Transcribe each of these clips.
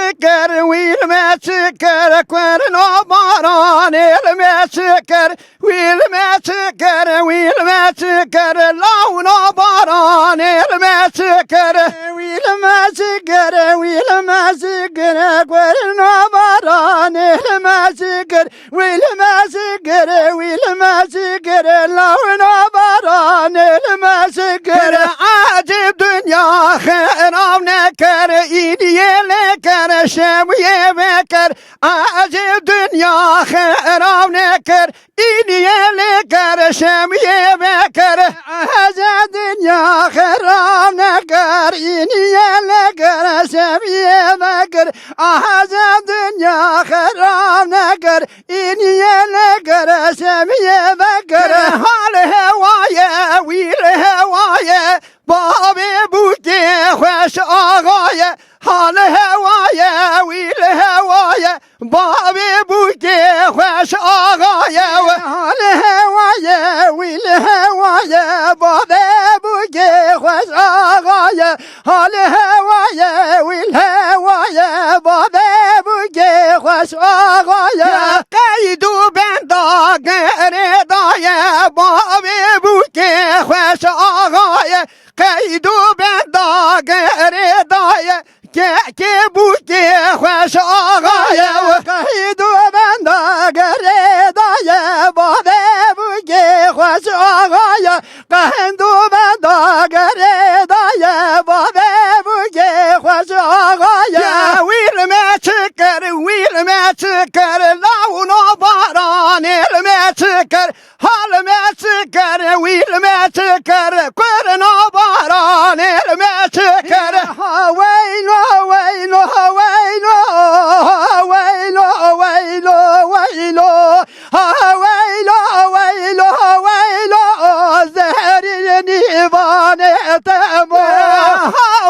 سكر ويلما سكر كورنا باران يلما سكر ويلما سكر ويلما سكر لونا باران يلما سكر ويلما سكر ويلما سكر كورنا باران يلما سكر ويلما سكر ويلما سكر لونا باران يلما سكر عجب دنيا خراب نكر إيدي لكر شوي بكر عجب دنيا خراب نكر إيدي لكر شوي بكر عجب دنيا خراب نكر إيدي لكر شوي بكر عجب دنيا خراب نكر إيدي لكر شوي بكر حال هوايا ويل هوايا بابي بوتي خوش آغايا حال هوايا ويل هوايا بابي بوتي خوش آغايا حال هوايا ويل هوايا بابي بوتي خوش آغايا حال هوايا ويل هوايا بابي بوتي خوش آغايا قيدو بندا قردايا بابي بوتي خوش آغايا قيدو بندا قردايا كي بوتي خوش آغايا قيدو بندا قردايا بابي بوتي خوش آغايا قيدو بندا قردايا بابي بوتي خوش آغايا ويل ما سكر ويل ما سكر لونا باران ما سكر حال ما سكر ويل ما سكر كورنا باران ما سكر ويلو ويلو ويلو ويلو ويلو ويلو ويلو ويلو ويلو زهري نيفان تمو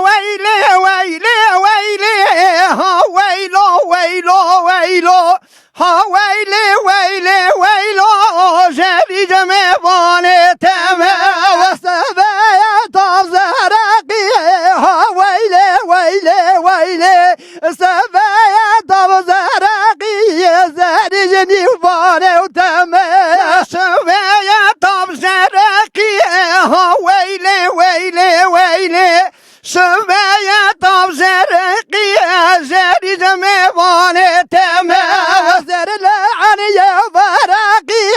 ويلي ويلي ويلي ويلو ويلو ويلو ويلي ويلي ويلو زهري جميفان تمو وسبايا طبزرقي ويلي ويلي ويلي سبايا طبزرقي زهري جنيفان تمو سبايا طبزرقي ويلي ويلي ويلي سبايا طبزرقي زهري جميفان تمو زر لعن يا برقي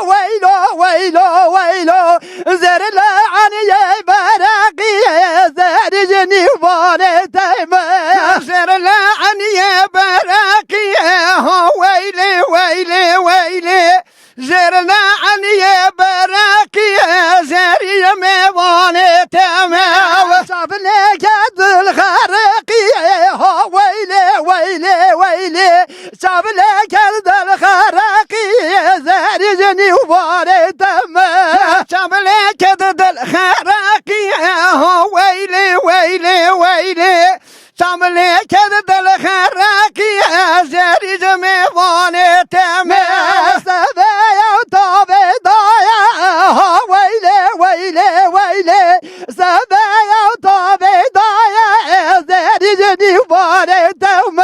ويلو ويلو ويلو زر لعن يا برقي زهري جنيفان تمو زر لعن يا برقي ويلي ويلي ويلي زر لعن يا برقي زهري جميفان تمو صاب لك الخرقي ويلي ويلي ويلي صاب لك الخرقي زهري جنيفان تمو صاب لك الخرقي ويلي ويلي ويلي صاب لك الخرقي زهري جنيفان تمو سبايا وطابي ضايا ويلي ويلي ويلي سبايا وطابي ضايا زهري جنيفان تمو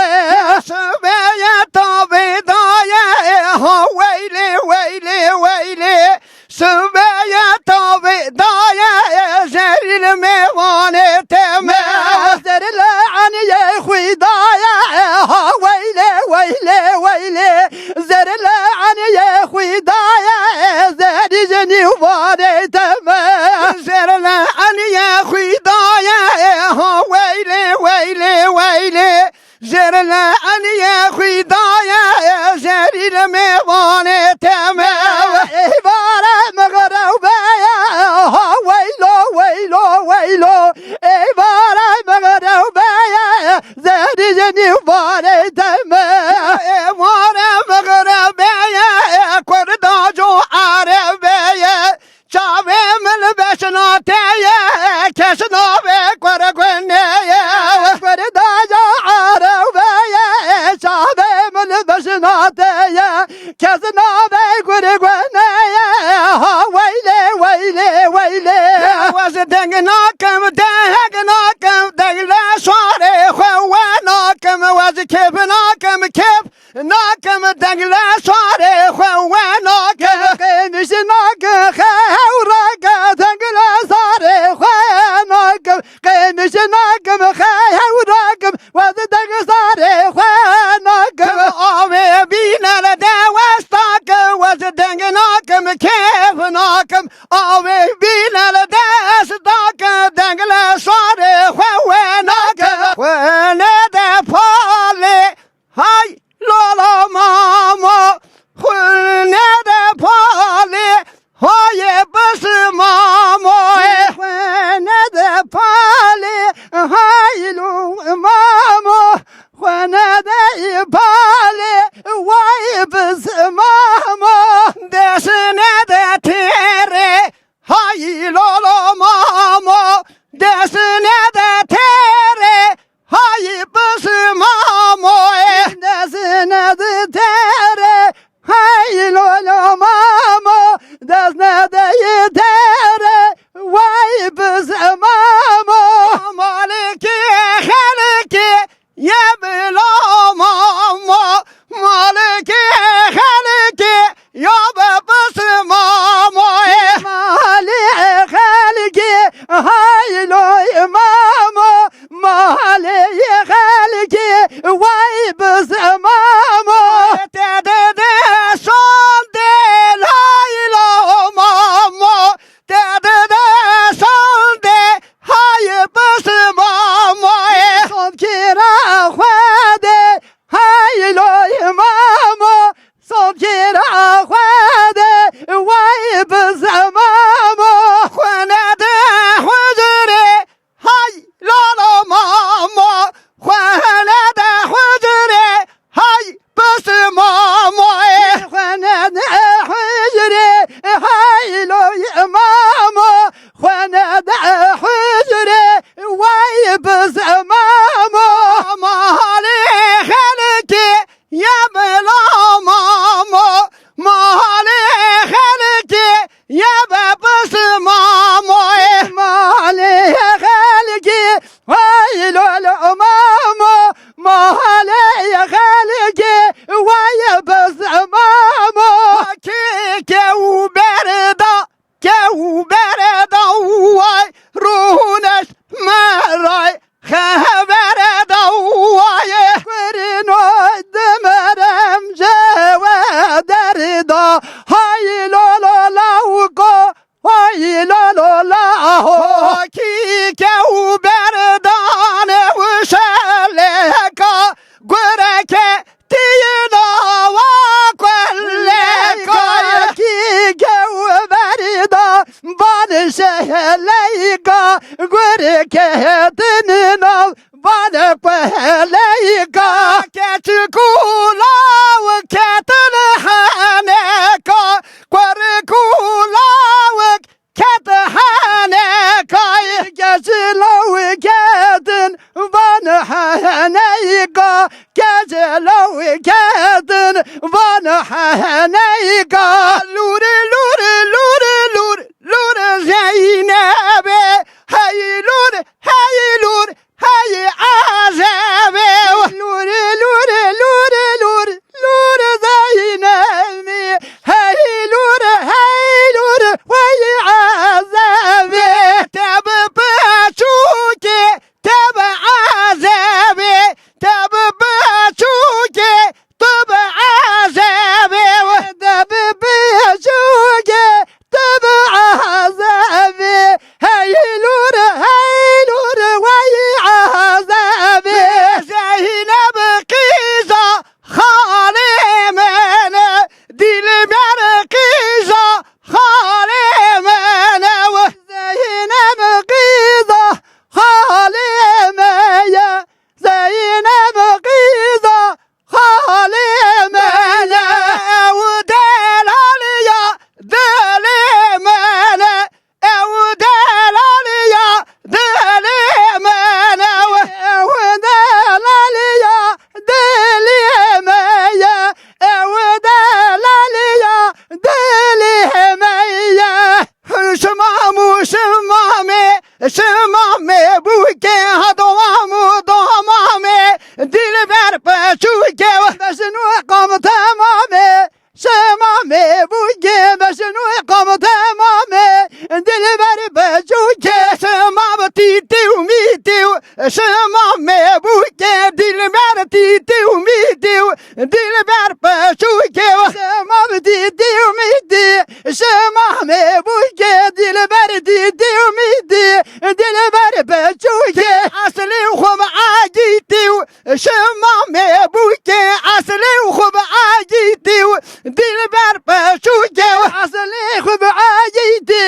سبايا طابي ضايا ويلي ويلي ويلي سبايا طابي ضايا زهري جنيفان تمو زر لعن يا خوي ضايا ويلي ويلي ويلي زر لعن يا خوي ضايا زهري جنيفان تمو زر لعن يا خوي ضايا ويلي ويلي ويلي زر لعن يا خوي ضايا زهري جنيفان تمو عبارة مغروبة ويلو ويلو ويلو عبارة مغروبة زهري جنيفان تمو عبارة مغروبة كرداجو عربية شابي من بشناتية كشنا بكورغنية كرداجو عربية شابي من بشناتية كشنا بكورغنية ويلي ويلي ويلي وزدنا كم دهنا كم دهنا شاري خوانا كم دنگل ساره خوانا که میشنا که خورا که دنگل ساره خوانا که میشنا که خورا که وز دنگل ساره خوانا که آوه بینال دوستا که وز دنگنا که کیفنا که آوه بینال دوستا که دنگل ساره خوانا که خوانا ده پاله های لالا ماما خونه ده پاله های بس ماما خونه ده پاله های لو ماما خونه ده پاله وای بس ماما دسنه ده تیره های لالا ماما دسنه ده تیره های بس ماما دسنه ده تیره های لالا ماما دسنه ده تیره وای بس ماما مالکی خلکی یا بلا ماما مالکی خلکی یا بس ماما مالک خلکی های لای ماما مالک خلکی وای بس ماما تدده سنده لای لا ماما تدده سنده های بس ماما صبحی خواده های لای ماما صبحی خواده وای بس ماما خونه ده حجره های لالا ماما خونه ده حجره های بس ماما خونه ده حجره های لای ماما خونه ده حجره وای بس ماما مالی خلکی یا بلا ماما مالی خلکی یا بس ماما مالی خلکی وای لالا ماما مالی خلکی وای بس ماما که بردا وای روحنش مرای خبر دوای کرینو دمرم جوا دردا های لالا لاوکو های لالا لاهو کی که بردان و شلکا گرکه تینا و کلکا کی که بردا بان شلکا گرکه تینا بان کلکا کچکولا و کتلحنکا کرکولا و کتحنکا کچلو کتن بان حنکا کچلو کتن بان حنکا لور لور لور لور لور زینبه هی لور هی لور هی عزبه لور لور لور لور لور زینبه هی لور وی عزبه تب بچوکه تب عزبه تب بچوکه تب عزبه تب محبوبه دلبر دیدی امیدی دلبر پشوکه شما دیدی امیدی شما محبوبه دلبر دیدی امیدی دلبر پشوکه اصلی خوب عجیتی شما محبوبه اصلی خوب عجیتی دلبر پشوکه اصلی خوب عجیتی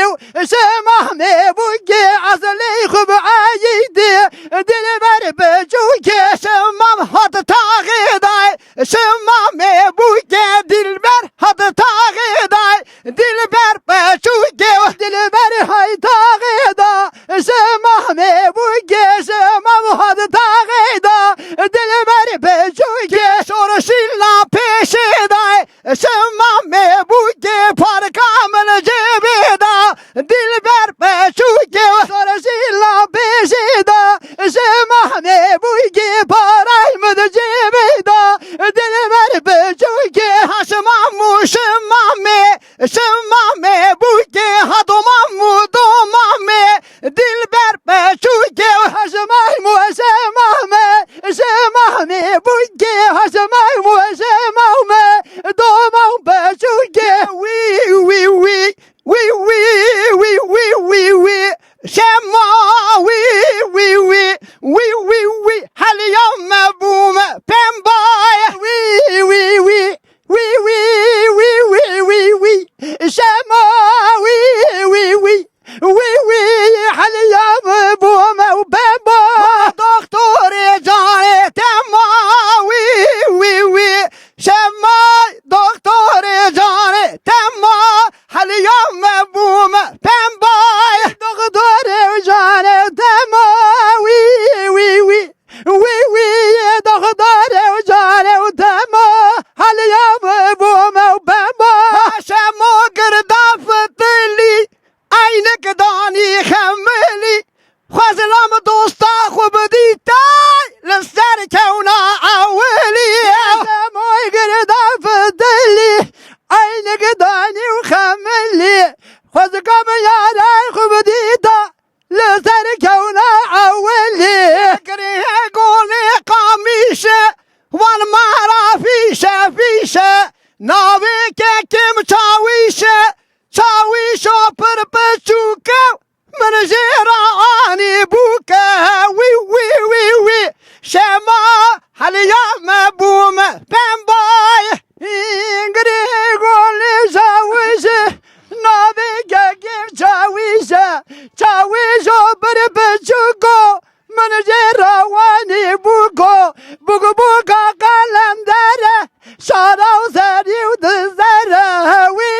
شما محبوبه اصلی خوب عجیتی دلبر پشوکه شما حد تاغیدای شما محبوبه دلبر حد تاغیدای دلبر پشوکه دلبر های تاغیدا شما محبوبه شما حد تاغیدا دلبر پشوکه شورشیلا پیشیدای شما محبوبه پر کامل جبیدا دلبر پشوکه شورشیلا پیشیدا شما محبوبه پرای مد جبیدا دلبر پشوکه هشمامو شمامه شما محبوبه هدومامو دومامه دلبر پشوکه هشمامو شمامه شما محبوبه هشمامو شمامه دومام پشوکه وی وی وی وی وی وی وی وی وی شما وی وی وی وی وی وی هل يوم بوم پنبای وی وی وی وی وی وی وی وی وی شما وی وی وی وی وی هل يوم بوم پنبای دکتر جان تما وی وی وی شما دکتر جان تما هل يوم بوم پنبای دکتر جان تما وی وی وی وی وی دکتر جان تما هل يوم بوم پنبای شما گرداف دلی عینک دانی خملی خوزلام دوستا خوب دیتای لسر کونا اولی شما گرداف دلی عینک دانی خملی خوزگام یارای خوب دیتا لسر کونا اولی گریه گونه قامیشه وان مارا فیشه فیشه ناوی که کم چاویشه چاویشو پر پچوکه من جیرا آنی بوکه وی وی وی وی شما هل يوم بوم پنبای اینگری گولی چاویشه ناوی که کم چاویشه چاویشو پر پچوکو من جیرا آنی بوکو بوکو بوکا قلندره شارو سریو دزره وی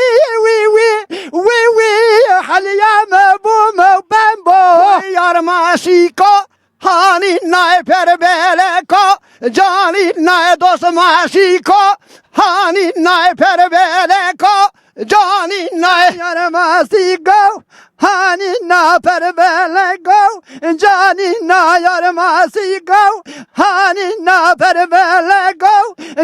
وی وی وی وی هل يوم بوم پنبای یار ماشیکو هانی نای پر بلکو جانی نای دوست ماشیکو هانی نای پر بلکو جانی نای یار ماشیکو هانی نا پر بلکو جانی نا یار ماشیکو هانی نا پر بلکو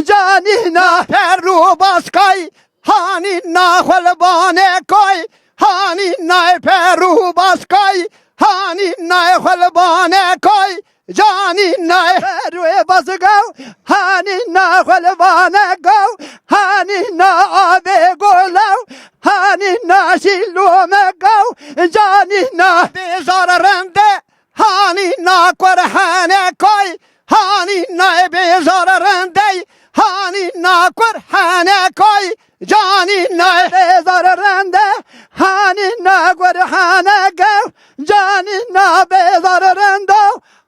جانی نا پر رو باسکای هانی نا خلبانه کوی هانی نای پر رو باسکای هانی نای خلبانه کوی جانی نای روی باسگو هانی نا خلبانه گو هانی نا آب گلو هانی نا شیلوم گو جانی نا بیزار رنده هانی نا کرهانه کوی هانی نا بیزار رنده هانی نا کرهانه کوی جانی نا بیزار رنده هانی نا کرهانه گو جانی نا بیزار رنده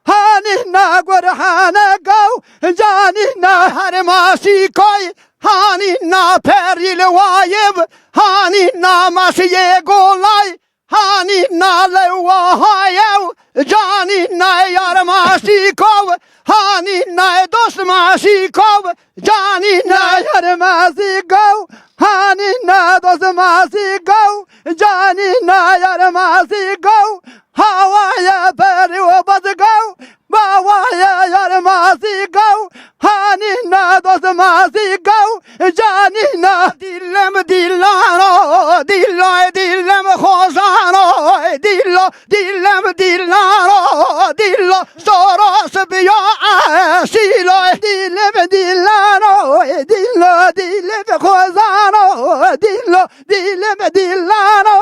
هانی نا کرهانه گو جانی نا هر ماسی کوی هانی نا پریل وایب هانی نا ماسی گولای هانی نا لوهایو جانی نا یار ماسی کو هانی نا دوست ماسی کو جانی نا یار ماسی کو هانی نا دوست ماسی کو جانی نا یار ماسی کو هوایا پری و بزگو باوایا یار ماسی کو هانی نا دوست ماسی کو جانی نا دلم دلانو دلای دلم خوزانو dillo dillam dillano dillo soros biyo asilo dillam dillano dillo dillam khozano dillo dillam dillano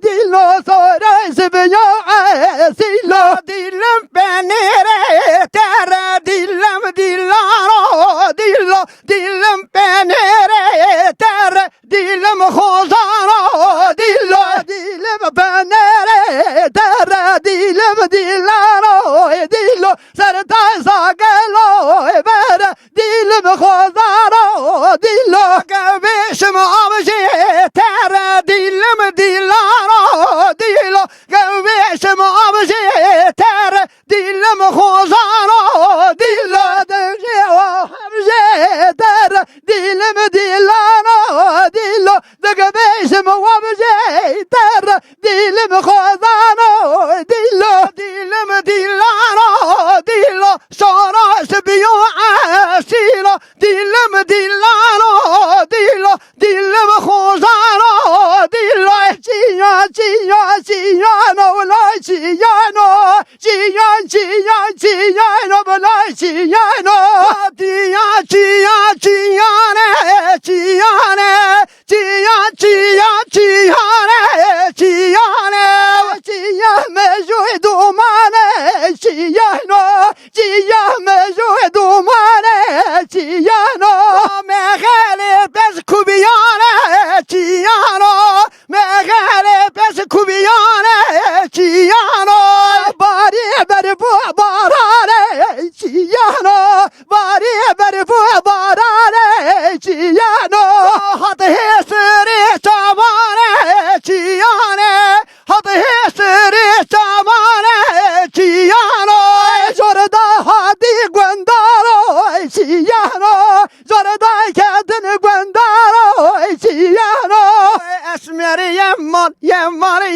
dillo soros biyo asilo dillam penere terra dillam dillano dillo dillam penere terra dillam khozano dillo dillam penere terra dillam dillano dillo sarta sagalo vera dillam khozano dillo gavishim abje terra dillam dillano dillo gavishim abje terra dillam khozano dillo devje abje terra dillam dillano dillo gavishim abje terra dillam khozano dillo dillam dillano dillo soros biyo asilo dillam dillano dillo dillam khozano dillo ciano la ciano ciano la ciano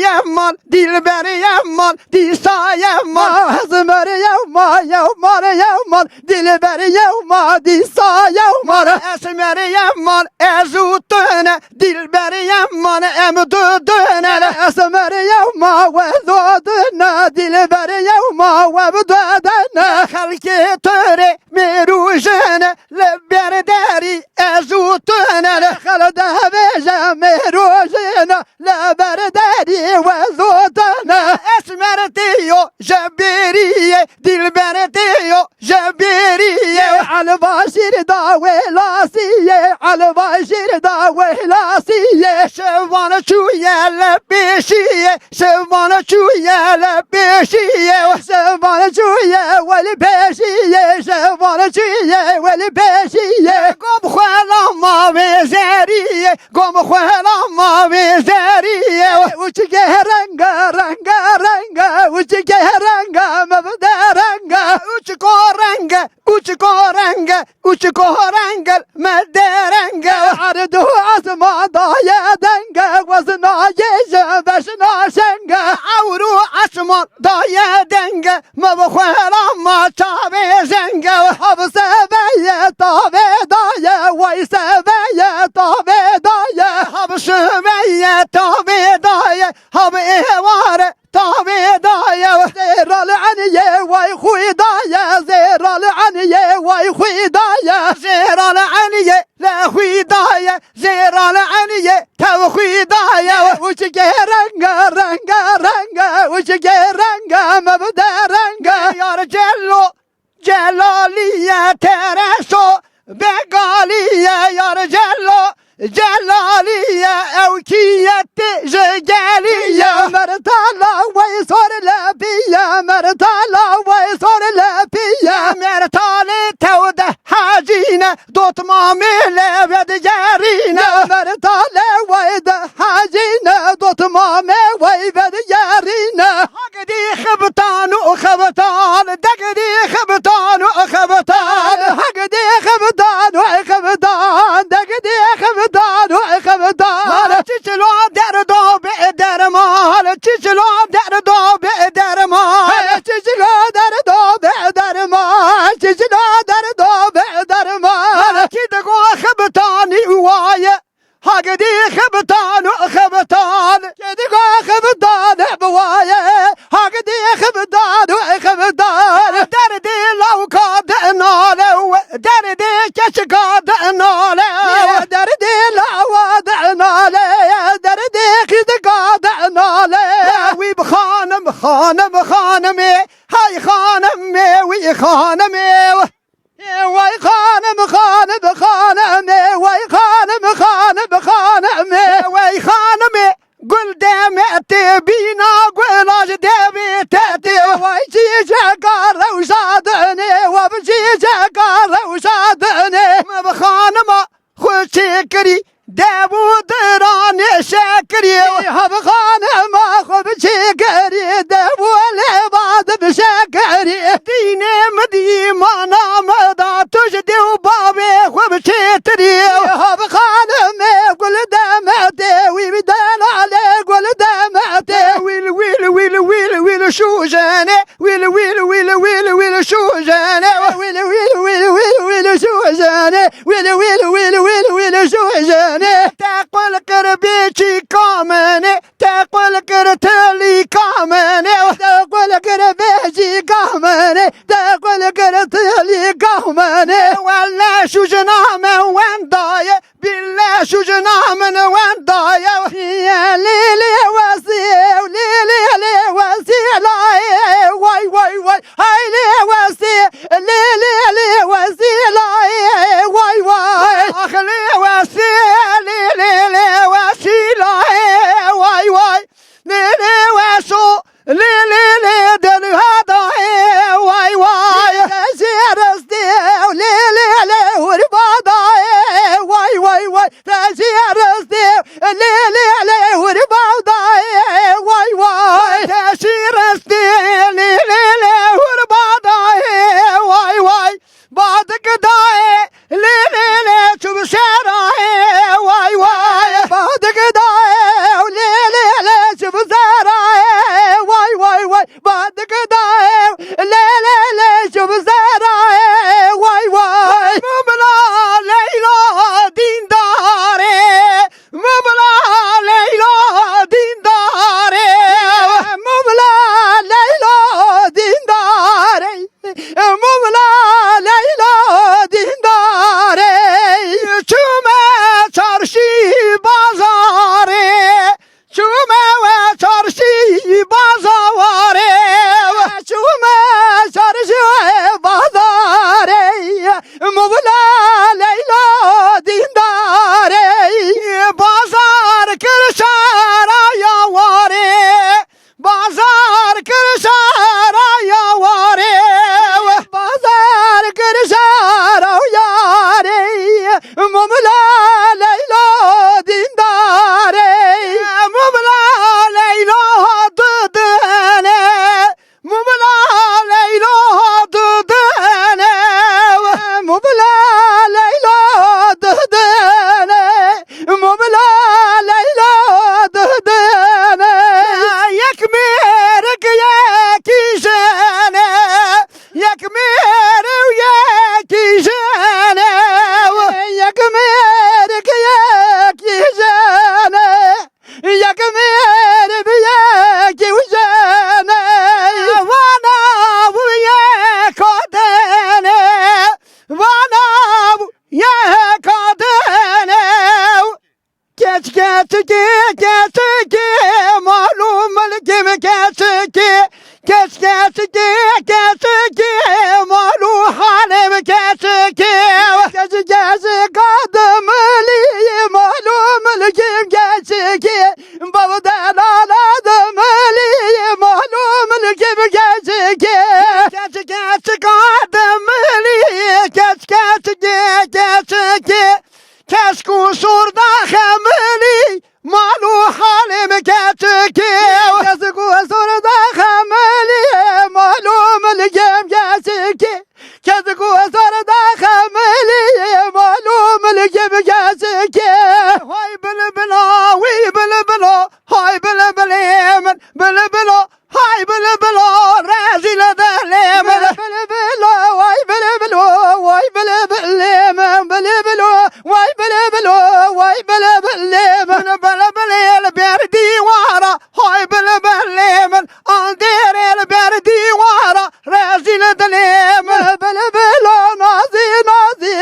Yemmal, dilber yemmal, disa yemmal, hızmer yemmal, dilber yemmal, disa yemmal, esmer yemmal, ezut döne, dilber yemmal, emdu döne, esmer yemmal, vezu döne, dilber yemmal, vezu döne, halki töre, merujene, lebber deri, ezut döne, halda veje, merujene, lebber deri, وزودنا اسمرتيو جبريه دلبرتيو جبريه على باشر داوي لاسيه على باشر داوي لاسيه شوان شويه لبشيه شوان شويه لبشيه شوان شويه والبشيه شوان شويه والبشيه قوم خلا ما بزريه قوم خلا ما بزريه ranga uçike ranga mevderanga uçko ranga mevderanga ardu asma daya danga vazna yeje başna şenga avru asma daya danga mevkhara ma çave zenga habse beye tave daya vay seveye tave daya habse beye tave daya hab evare tave daya zeral aniye vay huydaya zeral aniye vay huydaya zeral aniye la huydaya zeral aniye tav huydaya uçke ranga uçke ranga mabdaranga yar celaliye tereso begaliye yar Celaliye evkiyette jegeliye mertala ve sorla biye mertala ve sorla biye mertale tevde hacine dotma mele ve diğerine mertale ve de hacine dotma mele ve diğerine hagdi khbtanu khbtan dagdi khbtanu khbtan hagdi khbtanu khbtan dagdi khbtan خبدان تشلو دردو بدرمان تشلو دردو بدرمان تشلو دردو بدرمان تشلو دردو بدرمان كدغو خبطاني وايه هاقدي خبطان كدغو خبطان بوايه geç kadına le derdi lavadına le derdi kız kadına le ve hanım hanım hanımı hay hanım ve hanım vay hanım hanım hanım vay hanım hanım hanım vay hanım gül demeti bina gülaj demeti vay çiçek ravşadını ve çiçek ravşadını hanıma خوشکری دبودران شکری هب خانم خوب چکری دبول بعد بشکری دینم دیمانا مدا توش دیو بابی خوب چتری هب خانم گل دمت وی بدل علی گل دمت ویل ویل ویل ویل ویل شو جانه ویل ویل ویل ویل ویل شو جانه ویل ویل ویل ویل ویل شو جانه ویل ویل ویل ویل ویل شو جانه تقول قربيتي كامنه تقول قرتلي كامنه تقول قربيتي كامنه تقول قرتلي كامنه ولا شو جنام وين ضايع بالله شو جنام وين ضايع يا ليلي وسي ليلي لي وسي لا واي واي واي هاي لي وسي ليلي لي وسي لا واي واي اخلي وسي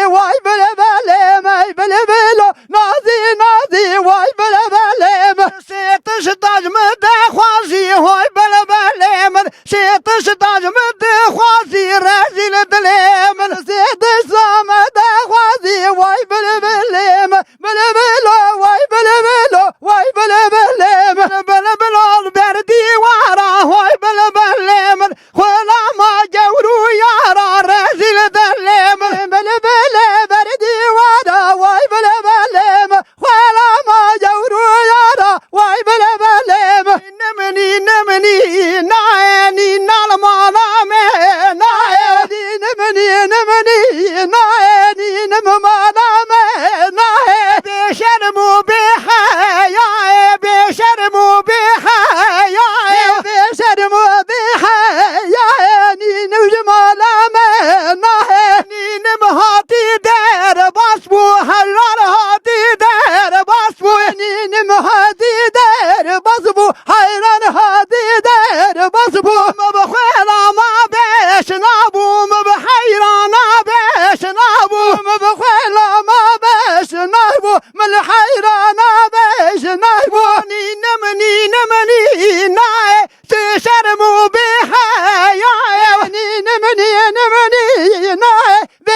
Why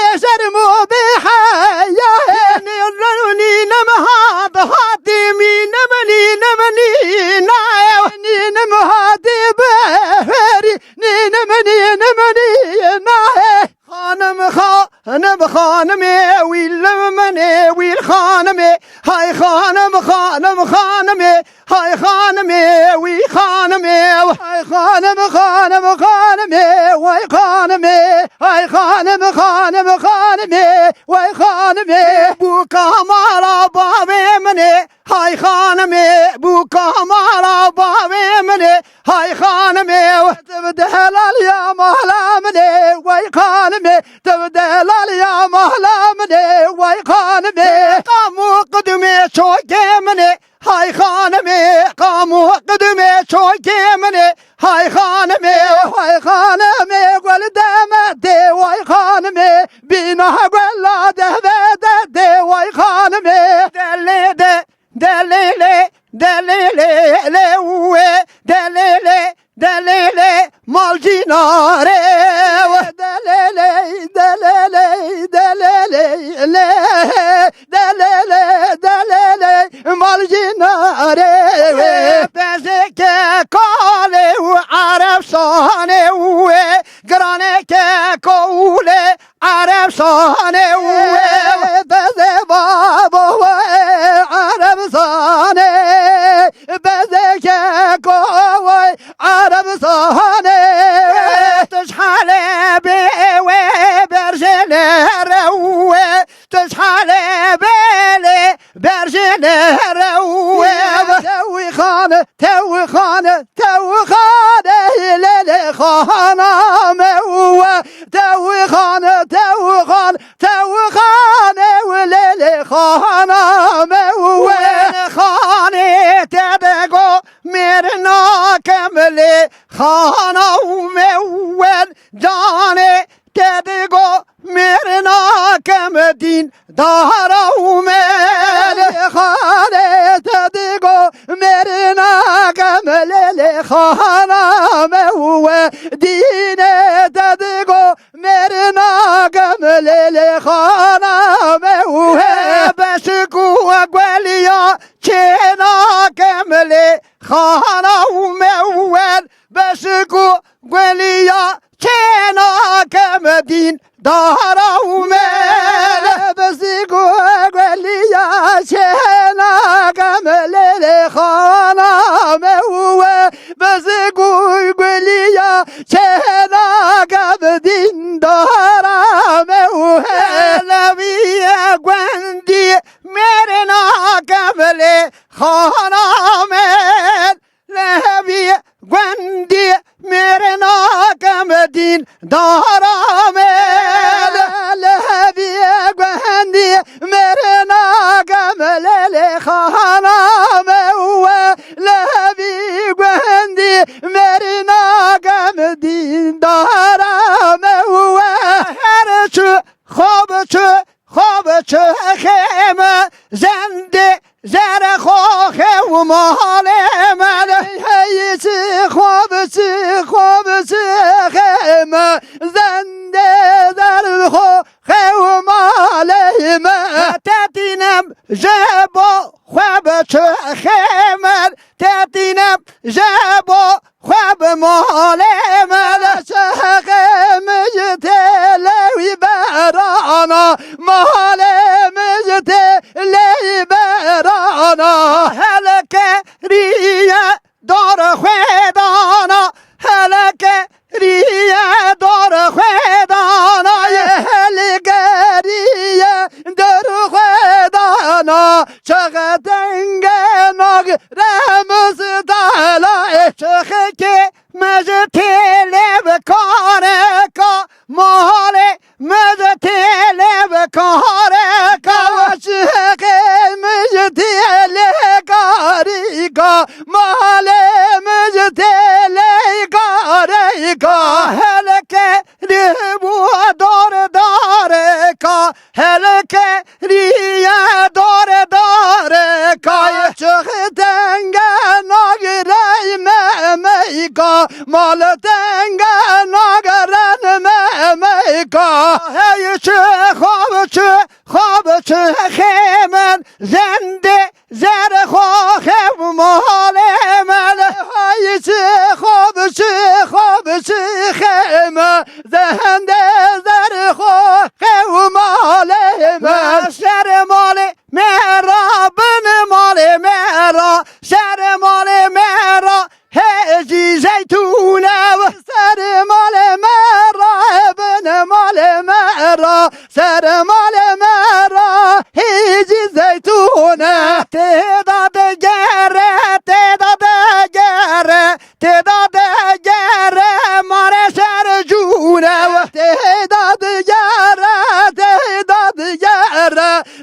يشرموا بحياه نروني نمهاد هاتمي نمني نمني نايا نمهادي بهري نمني نايا خانمي ويل مني ويل خانمي هاي خانمي هاي خانمي وي خانمي هاي خانمي وي خانمي هاي خانمي وي خانمي بو كمال بابي مني هاي خانمي بو كمال بابي مني هاي خانمي تبدل يا مهلا مني وي خانمي تبدل يا مهلا مني وي خانمي قاموا قدمي شوكي مني هاي خانمي قاموا قدمي شوكي مني هاي خانمي ولد مدي وي خانمي بينا ولد بدي وي خانمي دليلي مال جناري دليلي مال جناري بزك قالي وعرف صاني وقرانك قولي عرف صاني بزك بابا عرف صاني بزك قوي عرب صاني تشحال بيوي برجل روي تشحال بيلي برجل روي توي خانة ليلي خانة موه توي خانة وليلي خانة موه خانة تدقو مرنا كملي خانة ومول جاني تدقو مرنا كمدين دارا ومال خانة تدقو مرنا كملي خانة موه دين تدقو مرنا كملي خانة موه بشكو أقواليا چنا كملي خانة ومول بشكو قوليا چنا كمدين دارا ومال بشكو قوليا چنا كملي خانة موه بشكو قوليا چنا كمدين دارا موه نبي قندي مرنا كملي خانة من لهبي قندي مرنا كمدين دارا من لهبي قندي مرنا كملي خانة موه لهبي قندي مرنا كمدين دارا موه هرچو خوابچو خيمة زنده زر خوخه و مال من هیچی خوابچی خیمه زنده زر خوخه و مال من تتینم جبا خوابچو خیمه تتینم جبا خواب مال من خیمه جتلوی برانا مال مجتلوی برانا هلك ريا دار خويدانا هلك ريا دار خويدانا هلك ريا دار خويدانا شغدنگ ناغ رمز دالا شخك مجتلو كاركا مال مجتلو كاركا وشخ مجتلو كاركا مال مجتلو كاركا هلك ربو داركا هلك ريا داركا شخدنگ ناغ ميكا مال دنگ ناغرن ميكا هيش چخمن زنده زر خواه مال من های خواب چخمن زنده زر خواه مال من سر مال مرا بن مال مرا سر مال مرا هجی زیتونه سر مال مرا بن مال مرا سر مال مرا هجی زیتونه تعداد گره مار سر جونه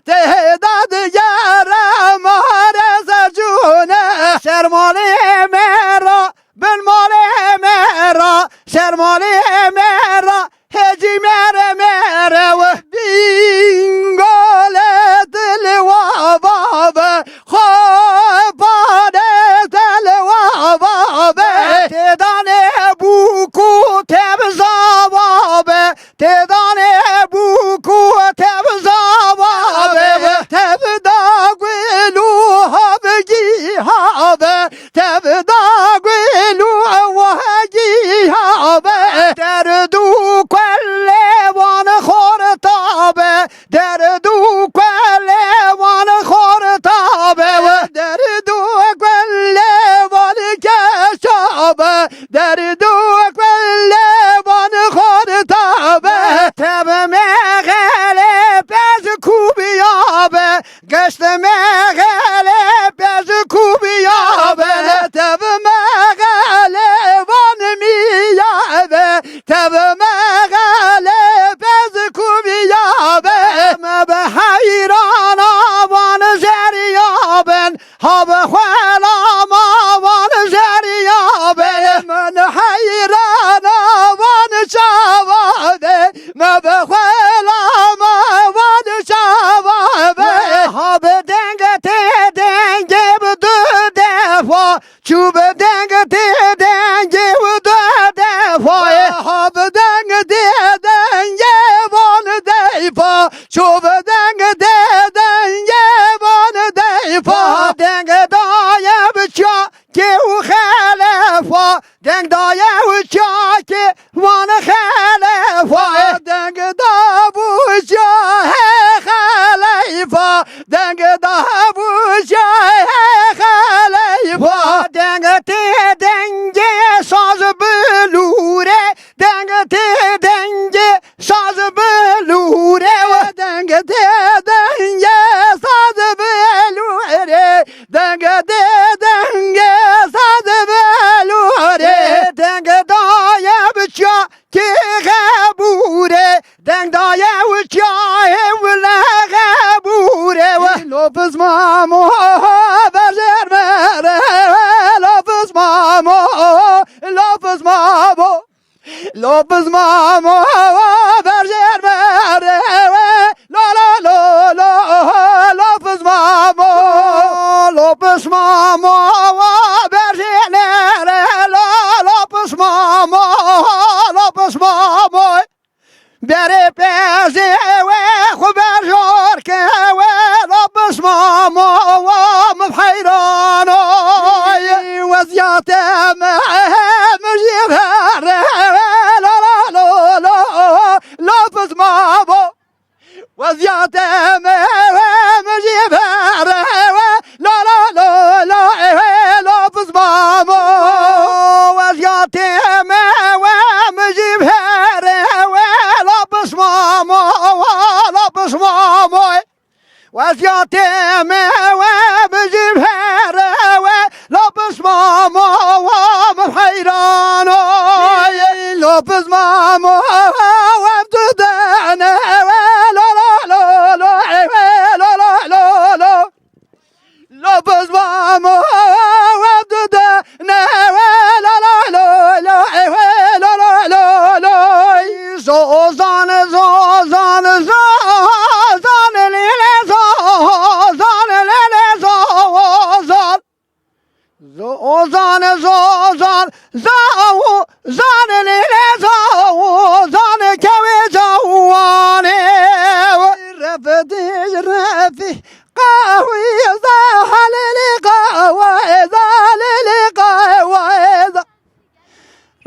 تعداد گره مار سر جونه سر مال مرا بن مال مرا سر مال مرا هجی مره و بینگال دل و بابه خوابان دل و بابه تدانه بوکو تبزا بابه تدانه بوکو تبزا بابه تبدا گلو هبگی هابه تبدا گلو وهگی هابه دردو کل وان خورتابه دردو کل وان خورتابه دردو کل وان کشابه دردو کل وان خورتابه تب مغله پز کوبیابه گشت مغله پز کوبیابه تب مغله وان میابه تب مغله پز کوبیابه مب حیران آوان زریابن هاب خلام آوان زریابن من حیران آوان شواده مب خلام آوان شواده هاب دنگ ته دنگ بدو دفا چوب دنگ ته دنگ بدو دفا هاب دنگ ته دنگ وان دفا چوب دنگ ته دنگ وان دفا دنگ دایه بچا که او خلفا دنگ دایه بچا که وان خلفا دنگ دابوچا خلیفا دنگ دابوچا خلیفا دنگ ته دنگ ساز بلوره دنگ ته دنگ ساز بلوره و دنگ ته دنگ ساز بلوره دنگ ته دنگ ساز بلوره دنگ دایه بچا که غبوره دنگ دایه بچا ولا غبوره و لوپز مامو برزر مره لوپز مامو لوپز مامو لوپز مامو برزر مره لا لا لا لا لوپز مامو لوپز مامو برزر مره لا لوپز مامو لوپز مامو بره پیزه و خوبر جور که و لوپز مامو مبحیرانو وزیات مجیب لوپز مامو وزیات مجیب لا لا لا لا لوپز مامو وزیات مجیب لوپز مامو لوپز مامو وزیات مجیب لوپز مامو مبحیرانو لوپز مامو وابتدانا لوپز مامو وابتدانا زوزان زوزان زوزان لیلی زوزان لیلی زوزان زوزان زوزان زوزان لیلی زوزان کوی جوانه رفتی قهوي زهللي قهوي زهللي قهوي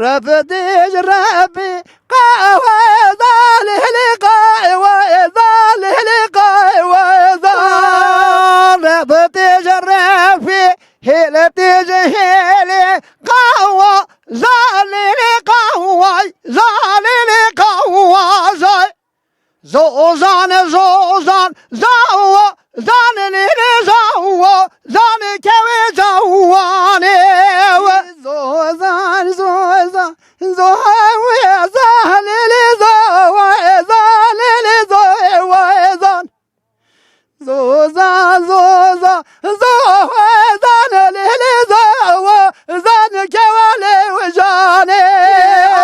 رفديج ربي قهوي زهللي قهوي زهللي قهوي رفديج ربي هلتيج هلي قهوة زهللي قهوي زهللي قهوي زوزان زوزان زاوة زانني زاوة زاني كوي زواني زوزان زوزان زوهوي زهللي زوهوي زهللي زوهوي زان زوزان زوزان زوهوي زانللي زوهوي زان كوالي وجاني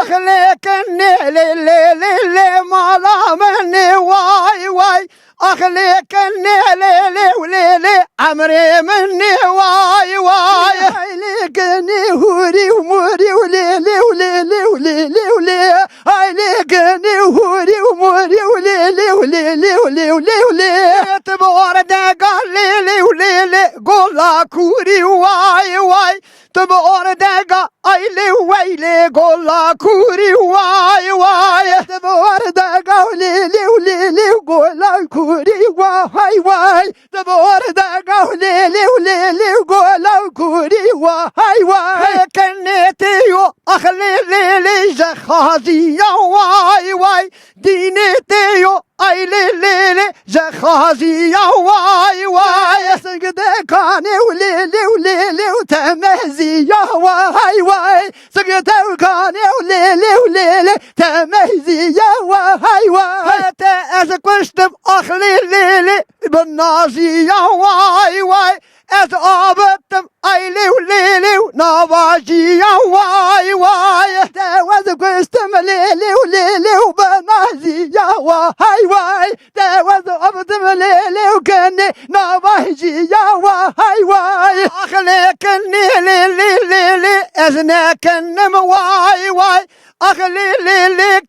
أخليكني للي للي ما مني واي واي أخليكني ليلي وليلي عمري مني واي واي أخليكني هوري وموري وليلي وليلي وليلي وليلي أخليكني هوري وموري وليلي وليلي وليلي وليلي تبورد قال ليلي وليلي قولا كوري واي واي تبورد قال أيلي ويلي قولا كوري واي واي تبورد قال ليلي وليلي قولا كوري واي واي تبورد قال ليلي وليلي قولا كوري واي واي كنيتيو أخلي ليلي جخازي واي واي دينيتيو أي ليلي جخازي واي واي سقدكاني وليلي وليلي وتمهزي واي واي سقدكاني وليلي وليلي تمهزي واي واي تأزكشتم أخلي ليلي بالنازي واي واي أتعبتم أيلي وليلي ونواجي واي واي تأزكشتم ليلي وليلي وبنازي واي واي تأزكشتم ليلي وكني نواجي واي واي أخليكني ليلي ليلي أزناكنم واي واي أخلي ليلي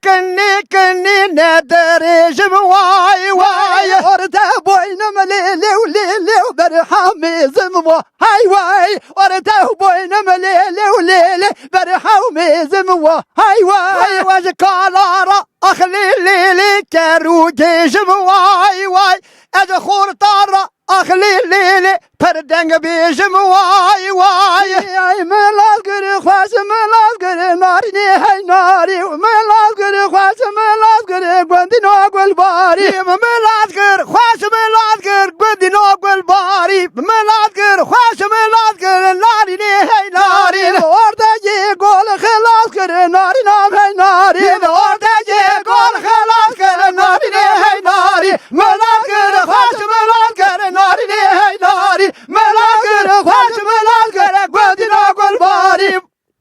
كني ندرجم واي واي ورده بوينم ليلي وليلي وبرحمي زم واي واي ورده بوينم ليلي وليلي برحمي زم واي واي وجكالارا أخلي ليلي كروجي جم واي واي أدخور طارا أخلي ليلي پردنگ بیجم واي واي اي ملازگر خواش ملازگر ناری هی ناری ملازگر خواش ملازگر گوندی ناگل باری ملازگر خواش ملازگر گوندی ناگل باری ملازگر خواش ملازگر ناری هی ناری orada ye gol خلاص کر ناری نام هی ناری orada ye gol خلاص کر ناری هی ناری ملازگر خواش ملازگر ناری هی ناری